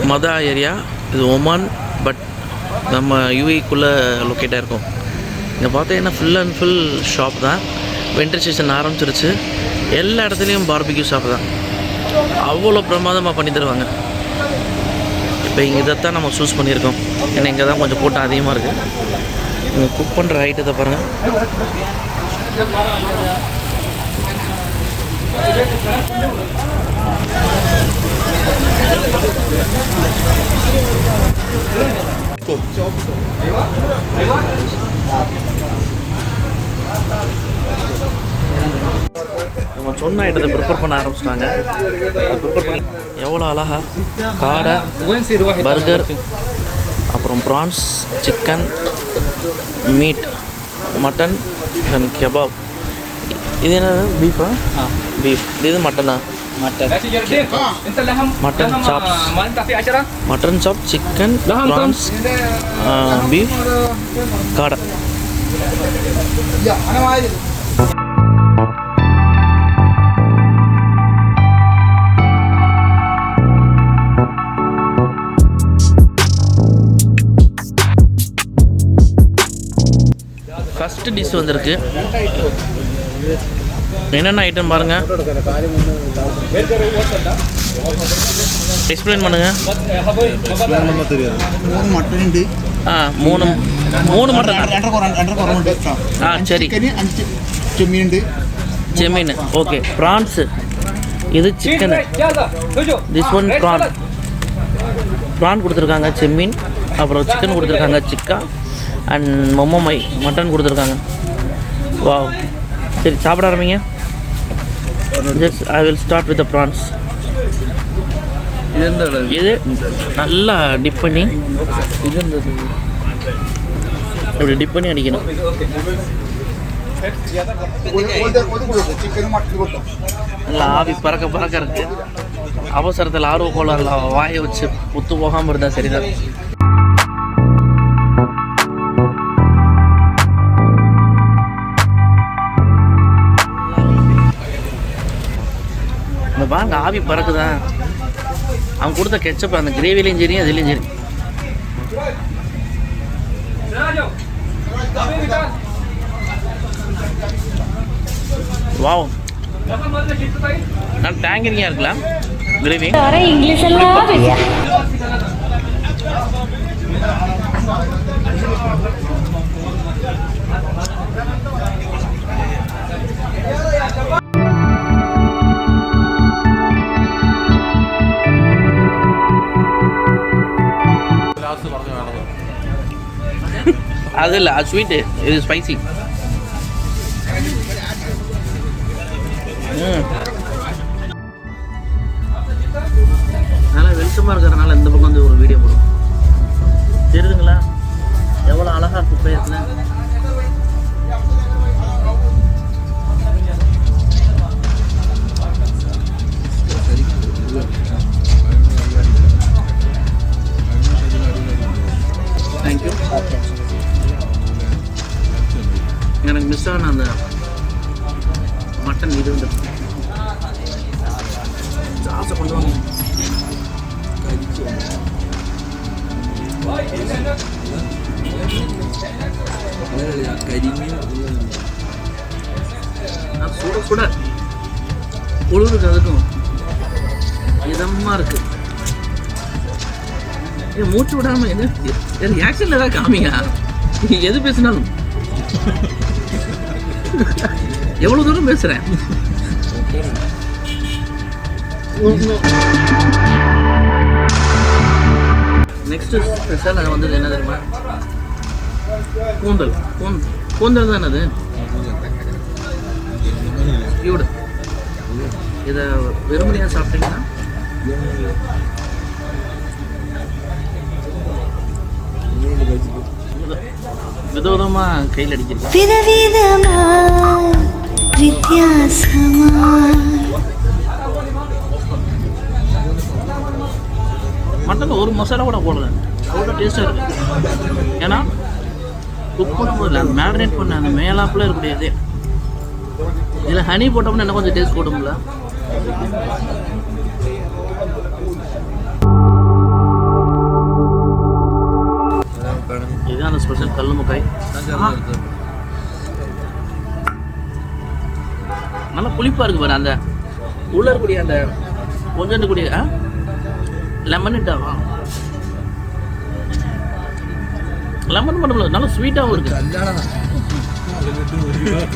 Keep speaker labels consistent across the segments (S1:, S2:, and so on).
S1: மதா area இது Oman, but நம்ம யூஏக்குள்ளே லொக்கேட்டாக இருக்கும். இங்கே பார்த்தீங்கன்னா ஃபுல் அண்ட் ஃபுல் ஷாப் தான். வின்டர் சீசன் ஆரம்பிச்சிருச்சு. எல்லா இடத்துலையும் பார்பிக்யூ ஷாப் தான். அவ்வளோ பிரமாதமாக பண்ணி தருவாங்க. இப்போ இங்கே இதைத்தான் நம்ம சூஸ் பண்ணியிருக்கோம். ஏன்னா இங்கே தான் கொஞ்சம் கூட்டம் அதிகமாக இருக்குது. இங்கே குக் பண்ணுற ஐட்டத்தை பாருங்கள். நம்ம சொன்ன ஐட்டத்தை ப்ரிப்பேர் பண்ண ஆரம்பிச்சிட்டாங்க. ப்ரிப்பேர் பண்ணி எவ்வளோ அழகா காடை, பர்கர், அப்புறம் prawns, chicken, meat, mutton and kebab. இது என்னது? பீஃபா? பீஃப். இது மட்டனா? Mutton chops, mutton chop, chicken, prawns, beef, காடை. ஃபஸ்ட்டு டிஷ் வந்திருக்கு. என்னென்ன ஐட்டம் பாருங்கள், எக்ஸ்பிளைன் பண்ணுங்கள். மூணு மட்டன். சரி. செம்மீன். ஓகே. ப்ரான்ஸு. இது சிக்கனு. திஸ் ஒன் ப்ரான் கொடுத்துருக்காங்க. செம்மீன். அப்புறம் சிக்கன் கொடுத்துருக்காங்க. சிக்கா அண்ட் மொமோமை மட்டன் கொடுத்துருக்காங்க. வாவ். சரி, சாப்பிட ஆரம்பிங்க. Just I will start with the prawns. இது நல்லா டிப் பண்ணி இப்படி டிப் பண்ணி அடிக்கணும். நல்லா ஆவி பறக்க பறக்க இருக்கு. அவசரத்தில் ஆர்வ கோளாறுல வாயை வச்சு புத்து போகாமல் இருந்தால் சரிதான். அந்த பாருங்க ஆவி பறக்குதான். அவன் கொடுத்த கெச்சப் அந்த கிரேவிலையும் சரி அதுலேயும் சரி. வாவ், நான் டேங்கரிங்காக இருக்கலாம் கிரேவி. இங்கிலீஷ் அது இல்லை, அது ஸ்வீட்டு, இது ஸ்பைசி. நல்லா வெளிச்சமாக இருக்கிறதுனால இந்த பக்கம் வந்து ஒரு வீடியோ போடும். தெரியுதுங்களா எவ்வளோ அழகாக குப்பை இருக்குன்னு? தேங்க்யூ. எனக்கு மிஸ் ஆன அந்த மட்டன் இது வந்து சாசை கொண்டு வாங்க. சுட சுட உழுவுக்கு அதுக்கும் இதமாக இருக்கு. மூச்சு விடாம என்ன ஆக்ஷன்ல ஏதாவது காமிங்க. எது பேசினாலும் எவ்வளவு தூரம் பேசுறேன். நெக்ஸ்ட் ஸ்பெஷல் அது வந்து என்ன தெரியுமா? கூந்தல். கூந்தல் தான் அது. லிக்யூடு. இதை வெறுமனையாக சாப்பிட்டீங்கன்னா விதவிதமாக கையில் அடிக்கிறது. மட்டன் ஒரு மசாலா கூட போடல, அவ்வளோ டேஸ்ட்டாக இருக்குது. ஏன்னா குக் பண்ணும்போது அந்த மேரினேட் பண்ண அந்த மேலாப்பில் இருக்கக்கூடியது. இதில் ஹனி போட்டோம்னா என்ன கொஞ்சம் டேஸ்ட் போடும்ல. இதுதான் அந்த ஸ்பெஷல் கல்லு முக்காய். நல்லா புளிப்பாக இருக்குது பாரு. அந்த உள்ள இருக்கக்கூடிய அந்த கொஞ்சம் கூடிய லெமன் இட்டாவா லெமன் பண்ணல, நல்லா ஸ்வீட்டாகவும் இருக்கு.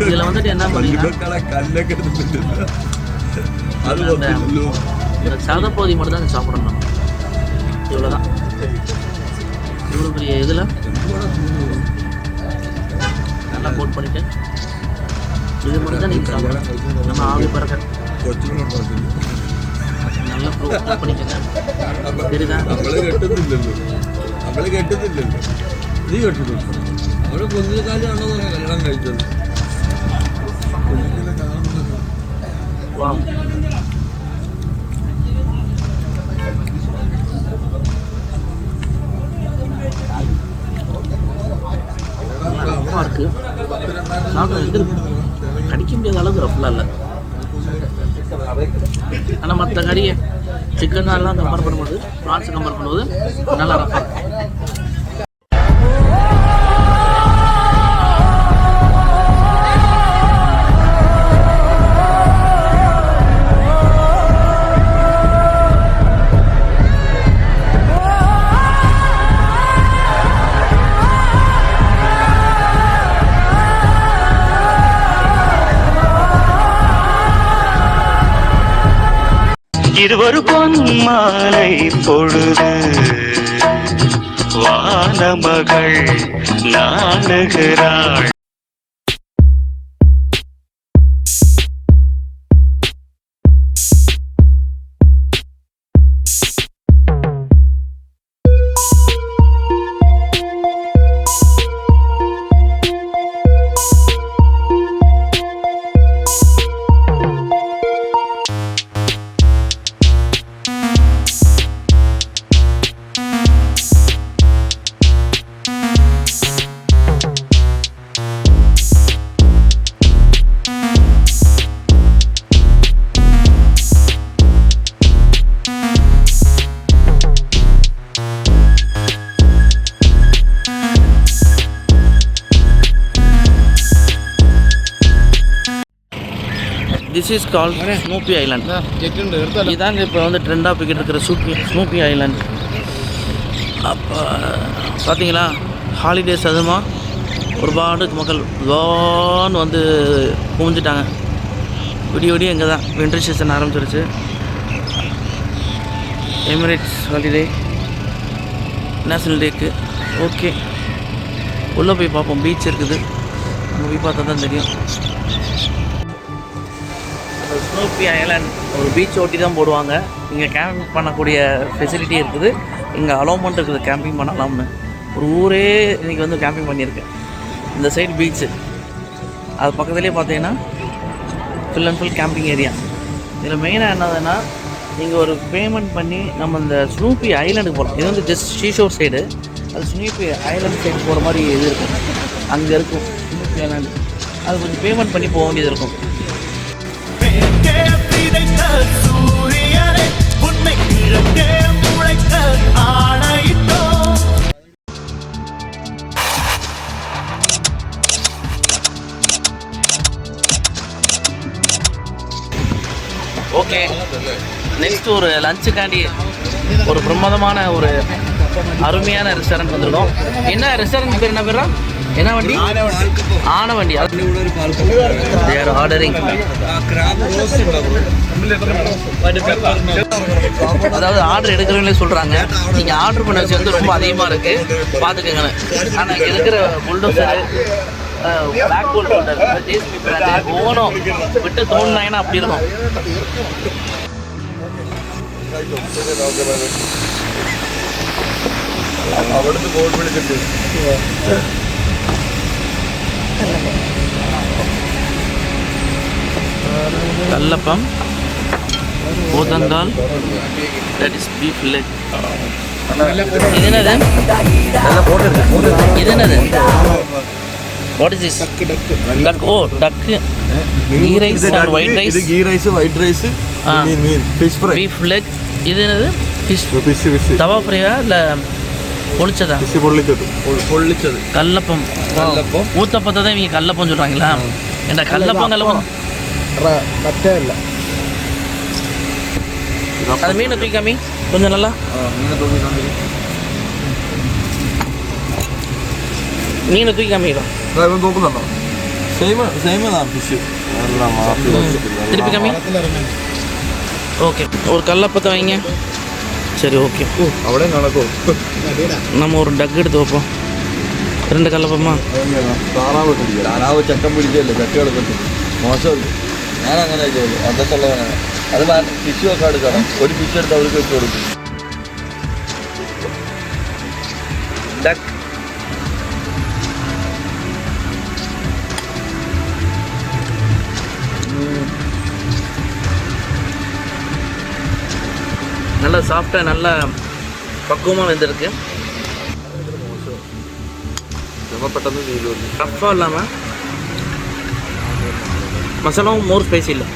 S1: இதில் வந்துட்டு என்ன பண்ணீங்கன்னா இந்த சதப்பகுதி மட்டும் தான் சாப்பிடணும். இவ்வளோதான். இவ்வளோ பெரிய இதில் நல்லா கோட் பண்ணிட்டு இது மட்டும் தான் நீங்கள் சாப்பிடணும். நம்ம ஆவி பறக்க நல்லா ப்ரூவ் பண்ணிக்கங்க. சரிதா? இருக்கு. கடிக்க முடியாத அளவுக்கு ரஃப்லாம் இல்லை. ஆனால் மற்ற கறியை சிக்கன் எல்லாம் கம்பேர் பண்ணும்போது, ப்ரான்ஸை கம்பேர் பண்ணும்போது நல்லா ரஃபாக இருக்கும்.
S2: இருவரு பொன்மாலை பொழுது வானமகள் நாணுகிறாள்.
S1: This is call Snoopy island. இதாங்க இப்போ வந்து ட்ரெண்டாக போய்கிட்டு இருக்கிற ஸ்னூப்பி ஐலாண்ட். அப்போ பார்த்தீங்களா, ஹாலிடேஸ் அதுமா ஒரு பாட்டுக்கு மக்கள் லோன்னு வந்து குமிஞ்சிட்டாங்க. விடிய இங்கே தான் வின்டர் சீசன் ஆரம்பிச்சிருச்சு. எமிரேட்ஸ் ஹாலிடே நேஷ்னல் டேக்கு. ஓகே, உள்ளே போய் பார்ப்போம். பீச் இருக்குது, அங்கே போய் பார்த்தா தான் தெரியும். ஸ்னூப்பி ஐலாண்ட் ஒரு பீச் ஓட்டி தான் போடுவாங்க. இங்கே கேம்ப் பண்ணக்கூடிய ஃபெசிலிட்டி இருக்குது. இங்கே அலோமெண்ட் இருக்குது, கேம்பிங் பண்ணலாம்னு. ஒரு ஊரே இன்றைக்கி வந்து கேம்பிங் பண்ணியிருக்கு. இந்த சைடு பீச்சு, அது பக்கத்துலேயே பார்த்தீங்கன்னா full and full camping area. இதில் மெயினாக என்னதுன்னா, நீங்கள் ஒரு பேமெண்ட் பண்ணி நம்ம இந்த ஸ்னூப்பி ஐலாண்டுக்கு போகலாம். இது வந்து ஜஸ்ட் ஷீஷோர் சைடு. அது ஸ்னூப்பி ஐலாண்ட் சைடு போகிற மாதிரி இது இருக்கும். அங்கே இருக்கும் ஸ்னூப்பி ஐலாண்டு. அது கொஞ்சம் பேமெண்ட் பண்ணி போக வேண்டியது இருக்கும். ஓகே, நெக்ஸ்ட் ஒரு லஞ்சுக்காண்டி ஒரு பிரமாதமான ஒரு அருமையான ரெஸ்டாரண்ட் வந்துருக்கோம். என்ன ரெஸ்டாரண்ட் பேர்? என்ன பேரா? என்ன வண்டி? ஆன வண்டி. ஆர்டரிங், அதாவது ஆர்டர் எடுக்கிறவங்களே சொல்கிறாங்க, நீங்கள் ஆர்டர் பண்ண வச்சு வந்து ரொம்ப அதிகமாக இருக்குது பார்த்துக்கங்கன்னு. ஆனால் இங்கே இருக்கிற bulldozer black gold JCB brand ஓனம் விட்டு தோணுனாங்கன்னா அப்படி இருக்கும்.
S3: അവിടുന്ന് കോൾ വിളിച്ചിട്ട്
S1: കല്ലപ്പം, പോതങ്കാൽ, that is beef leg. ഇതെന്നത്? ഇതെന്നത്? What is this? Duck. Oh, duck. Ghee rice and white rice.
S3: ഇത് ഗീ റൈസ് വൈറ്റ് റൈസ് മീൻ ഫിഷ് ഫ്രൈ
S1: Beef leg. ഇതെന്നത്? Fish.
S3: ഫിഷ്
S1: തവ ഫ്രൈயா இல்ல பொளிச்சதா?
S3: ഫിഷ് പൊള്ളിച്ചത്
S1: கல்லப்பம். ஊத்தப்பத்தை தான் இவங்க கல்லப்பம் சொல்றாங்களா? ஏண்டா கல்லப்பம்
S3: മറ്റേ അല്ല
S1: அது மீனை தூக்காமி கொஞ்சம் நல்லா மீனை தூக்கி காமிக்கிறோம்.
S3: നോക്കുന്നുണ്ടോ സെയിം ഫിഷ്
S1: திருப்பி காமி. ஓகே ஒரு கல்லப்பத்தை வைங்க. சரி ஓகே
S3: അവിടെ നടക്കോ
S1: நம்ம ஒரு டக் எடுத்து வைப்போம். 2 கல்லப்பமா
S3: താറാവ് ചക്കം പിടിച്ചല്ലേ ചക്ക എടുക്കട്ടെ മോശമല്ല ഞാൻ അങ്ങനെ ചെയ്യുള്ളൂ അതൊക്കെയുള്ളവനാണ് അത് ഫിഷ് ഒക്കെ എടുക്കണം ഒരു ഫിഷ് എടുത്ത് അവർക്ക് വെച്ച് കൊടുക്കും
S1: டக் நல்லா சாஃப்டாக நல்லா பக்குவமாக வெந்திருக்கு.
S3: പെട്ടെന്ന് ചെയ്തു
S1: ரஃப்பாக இல்லாமல் மசாலாவும் மோர் ஸ்பைசி இல்லை.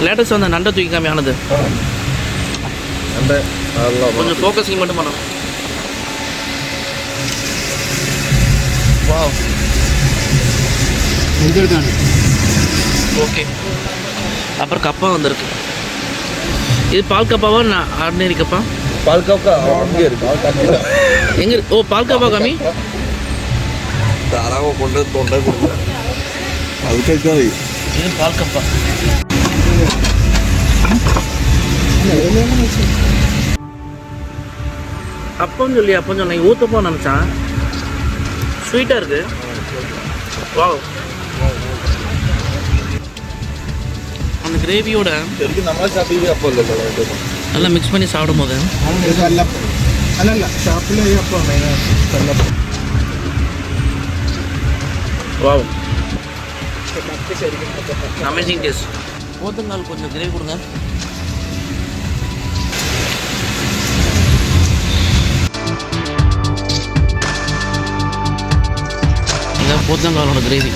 S1: லேட்டஸ்ட் அந்த நண்டை தூக்கி காமியானது கொஞ்சம் ஃபோக்கஸிங் மட்டும் பண்ணணும். Wow okay. அப்புறம் கப்பா வந்திருக்கு. இது பால் கப்பாவா ஆர்டினரி கப்பா?
S3: பால் கப்பா அங்கே இருக்கு
S1: எங்க? ஓ பால் கப்பா காமி.
S3: தாராவை கொண்டு தொண்டை கொடுக்குறேன் அது കഴിച്ചാൽ മതി.
S1: இது பால் கப்பா. அப்பன்னு சொல்லி அப்பன்னு சொன்னேன் ஊத்தப்போ நினச்சான். ஸ்வீட்டாக இருக்கு. வாவ் அந்த கிரேவியோட
S3: ശരിക്കും നമ്മളെ ഷാപ്പിൽ അപ്പം അല്ലല്ലോ
S1: நல்லா மிக்ஸ் பண்ணி சாப்பிடும் போது
S3: അല്ലല്ല ഷാപ്പിലെ അപ്പം
S1: வாவ் அமேசிங் டேஸ்ட். போத்தங்கால் கொஞ்சம் கிரேவி கொடுங்க. இதான் போத்தங்காலோட கிரேவி.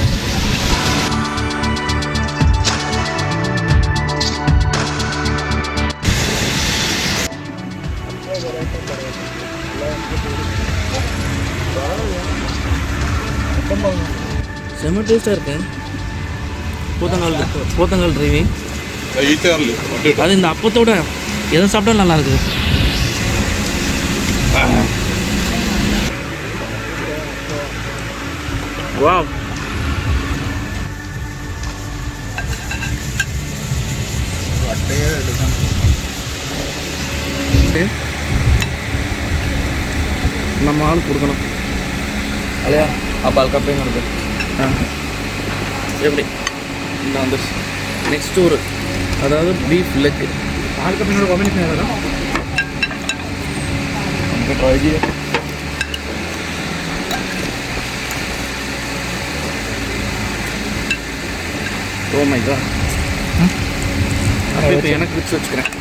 S1: செம்ம டேஸ்ட்டாக இருக்கு. போத்தங்கால் கிரேவி அது இந்த அப்பத்தோட எதை சாப்பிட்டாலும் நல்லா இருக்குது. வாவ் நம்ம ஆள் கொடுக்கணும்
S3: അല്ലയാ ആ പാൽ കപ്പയും കൊടുക്കും
S1: எப்படி இந்த அந்த நெக்ஸ்ட் ஒரு அதாவது பீஃப் லெக்
S3: പാൽ കപ്പിനോട് കോമ്പിനേഷൻ ഏതാ നമുക്ക് ട്രൈ ചെയ്യാം.
S1: Oh my God. அப்போ இப்போ எனக்கு வச்சு வச்சுக்கிறேன்.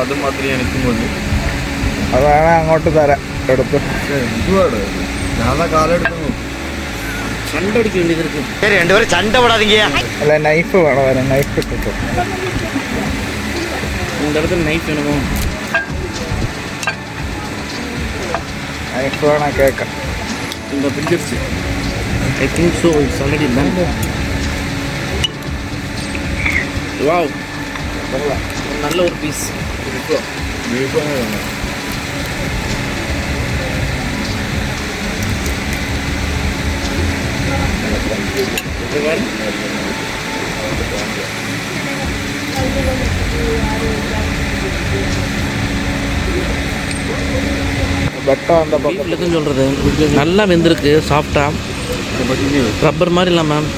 S3: അത് മാത്രമേ എനിക്കും കൊണ്ട്
S4: അതാണ് അങ്ങോട്ട് തരാം എടുത്ത്.
S3: എന്തുവാണ് ഞാൻ കാലം എടുക്കുന്നു
S1: சண்டை அடிக்க வேண்டியது இருக்கு.
S2: சரி 2 பேரும் சண்டை போடாதீங்க.
S4: അല്ല നൈഫ് വേണം വരാൻ. നൈഫ് ഇട്ടിട്ട്
S1: இந்த இடத்துல நைஃப் வேணுமோ?
S4: നൈഫ് വേണം കേൾക്കാം.
S1: இந்த பிடிச்சிருச்சு. I think so it's already done. Wow நல்ல ஒரு பீஸ்.
S3: ബീഫാണ്
S4: வெட்டம் அந்த பக்கம்
S1: பீஃப்லக்குன்னு சொல்கிறது நல்லா வெந்திருக்கு, சாஃப்டாக ரப்பர் மாதிரி இல்லாமல்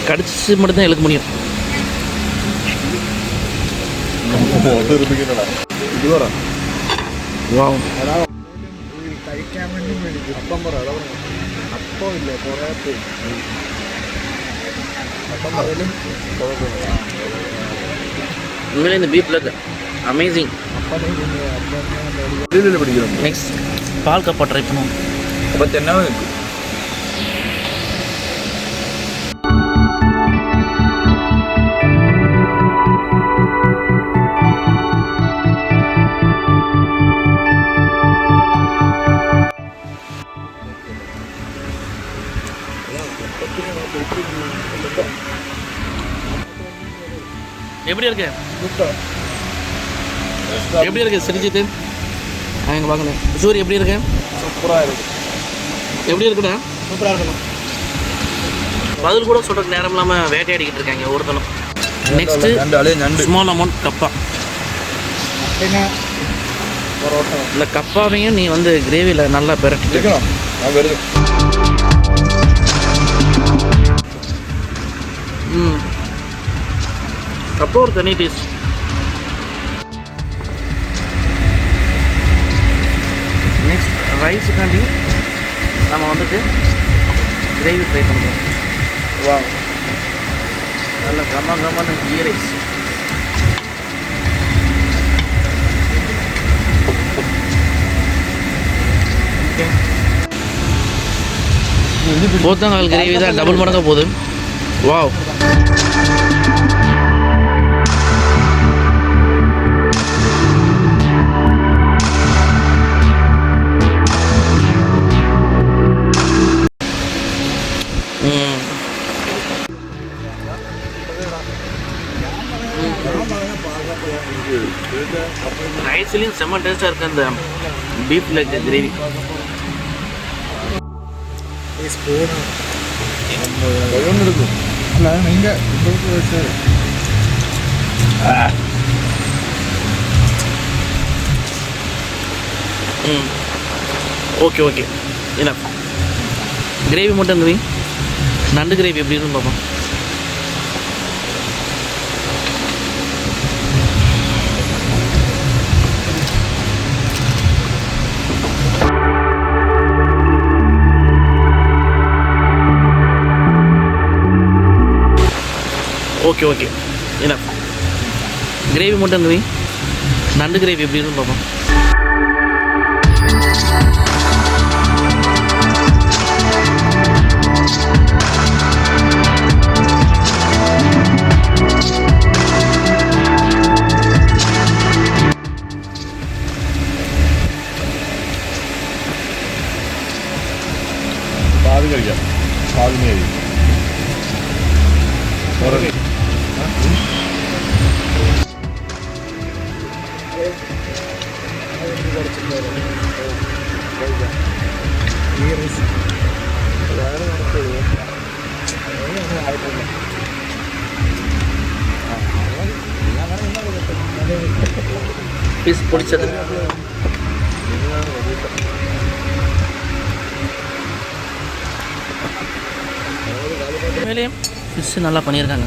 S1: கடிச்சு மட்டும் தான் இழுக்க முடியும். വാവ്.
S4: കഴിക്കാൻ വേണ്ടി മേടിക്കും. അപ്പം പറ അപ്പം ഇല്ല കുറേ അപ്പം അതിലും
S1: உண்மையிலே இந்த பீஃப் லெக் அமேசிங்.
S4: അപ്പം
S3: പിടിക്കണം.
S1: நெக்ஸ்ட் பால் கப்பா ட்ரை பண்ணுவோம்.
S3: അപ്പം തന്നെ നിൽക്കും.
S1: எப்படி இருக்கு? எப்படி இருக்கு சிரிஜித்து? எங்க வாங்க சூரி எப்படி இருக்கு?
S3: சூப்பராக இருக்கு.
S1: எப்படி இருக்குடா?
S4: சூப்பராக இருக்கணும்.
S1: பதில் கூட சொல்றதுக்கு நேரம் இல்லாமல் வேட்டையாடிக்கிட்டு இருக்காங்க ஒருத்தனும். நெக்ஸ்ட்டு ஸ்மால் அமௌண்ட் கப்பா.
S4: പിന്നെ പൊറോട്ട
S1: இந்த கப்பாவையும் நீ வந்து கிரேவியில் நல்லா பெரட்டி.
S3: நான் வருது.
S1: கப்பா ஒரு தனி டேஸ்ட். நெக்ஸ்ட் ரைஸுக்காண்டி நம்ம வந்துட்டு கிரேவி ட்ரை பண்ணுறோம்.
S3: வா
S1: நல்ல கம்மன்னு கீ ரைஸ். போத்தங்கால் கிரேவி தான் டபுள் மடங்காக போகுது. வாவ். ரைஸ்லேயும் செம்ம டேஸ்ட்டாக இருக்குது அந்த பீஃப் லெக் கிரேவி.
S4: ഈ സ്പൂണ്
S3: എടുക്കും.
S4: അല്ല അത് നിങ്ങൾ ഇങ്ങോട്ട് വെച്ചാൽ
S1: ஓகே ஓகே இல்லை கிரேவி மட்டும் இருந்தது. நண்டு கிரேவி எப்படி இருக்குன்னு பார்ப்போம். ஓகே ஓகே இல்லை கிரேவி மட்டும் இருந்தது. நண்டு கிரேவி எப்படி இருக்குன்னு பார்ப்போம்.
S3: പാതി കഴിക്കാം. പാതി കഴിക്കും.
S4: ഈ റൈസ് വേറെ നടക്കുള്ളൂ. ആയിട്ടില്ല.
S1: பீஸ் பிடிச்சது. உண்மையிலேயே ஃபிஷ்ஷு நல்லா பண்ணியிருக்காங்க.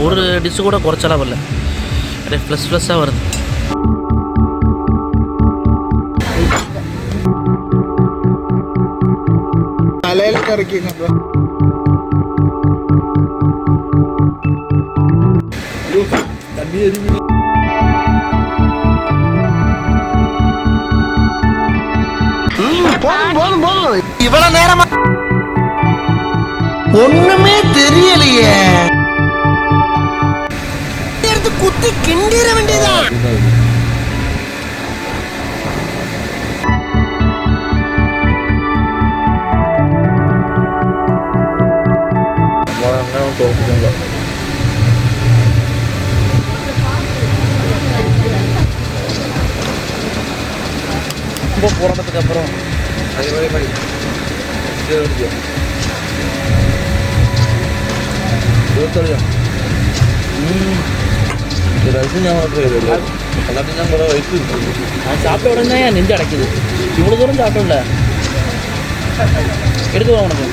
S1: ஒரு டிஷ்ஷு கூட குறைச்சலாம் வரல, அப்படியே ஃப்ளஷ்ஷாக வருது.
S4: തലയിലൊക്കെ ഇറക്കിക്കുന്നുണ്ടോ?
S5: இவ்வளவு நேரமா ஒண்ணுமே தெரியலையே. எடுத்து குத்தி கிண்டிர வேண்டியதான்.
S1: ரொம்ப போராட்டத்துக்கு அப்புறம்
S3: ரைஸ் ഞാൻ മാത്രമേ எல்லாத்தையும் தான் கூட வயசு இருக்குது.
S1: நான் சாப்பிட்ட உடனே தான் என் நெஞ்சு அடைக்குது. இவ்வளோ தூரம் சாப்பிட்டோம்ல, எடுத்துவா உனக்கு.